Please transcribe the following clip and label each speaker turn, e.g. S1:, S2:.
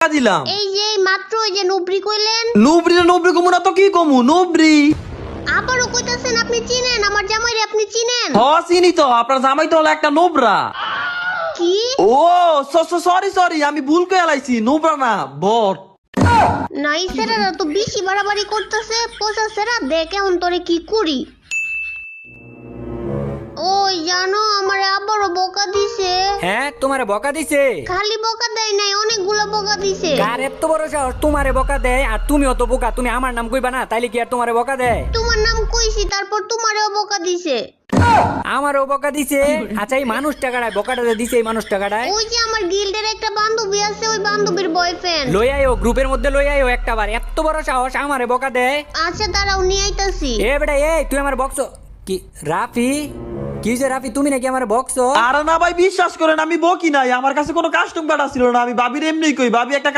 S1: টাকা দিলাম।
S2: এই যে মাত্র ওই যে নুবরি কইলেন।
S1: নুবরি কমু না তো কি কমু? নুবরি
S2: আবারও কইতাছেন আপনি চিনেন আমার জামাইরে, আপনি চিনেন?
S1: হ চিনি তো, আপনার জামাই তো হলো একটা নোবরা।
S2: কি?
S1: ও সরি আমি ভুল করে এলাইছি, নোবরা না বট।
S2: নাই সেরারা তো বেশি বাড়াবাড়ি করতেছে, পোষা সেরা দেখ এখন তোরে কি করি। ওই জানো আমার আবারও বকা দিছে।
S3: হ্যাঁ তোমারে বকা দিছে?
S2: খালি বকা দেয় নাই, অনেকগুলো বকা দিছে।
S3: কার এত বড় সাহস তোমারে বকা দেয়? আর তুমিও তো বোকা, তুমি আমার নাম কইবা না, তাইলে কি আর তোমারে বকা দেয়?
S2: তোমার নাম কইছি, তারপর তোমারেও বকা দিছে।
S3: আমারও বকা দিছে? আচ্ছা এই মানুষ টাকাটায় বকাটা যে দিছে, এই মানুষ টাকাটায়
S2: ওই যে আমার গিল্ডের একটা বান্ধবী আছে, ওই বান্ধবীর বয়ফ্রেন্ড।
S3: লই আইও, গ্রুপের মধ্যে লই আইও একটা বার। এত বড় সাহস আমারে বকা দেয়?
S2: আচ্ছা দাঁড়াও নিয়ে আইতাছি।
S3: এ বেটা এই তুই আমার বক্স কি? রাফি কি যে রাফি, তুমি নাকি আমার বক্স?
S1: আর না ভাই বিশ্বাস করেন আমি বকি নাই, আমার কাছে কোনো কাস্টম কার্ড ছিল না, আমি ভাবির এমনি কই, ভাবি একটা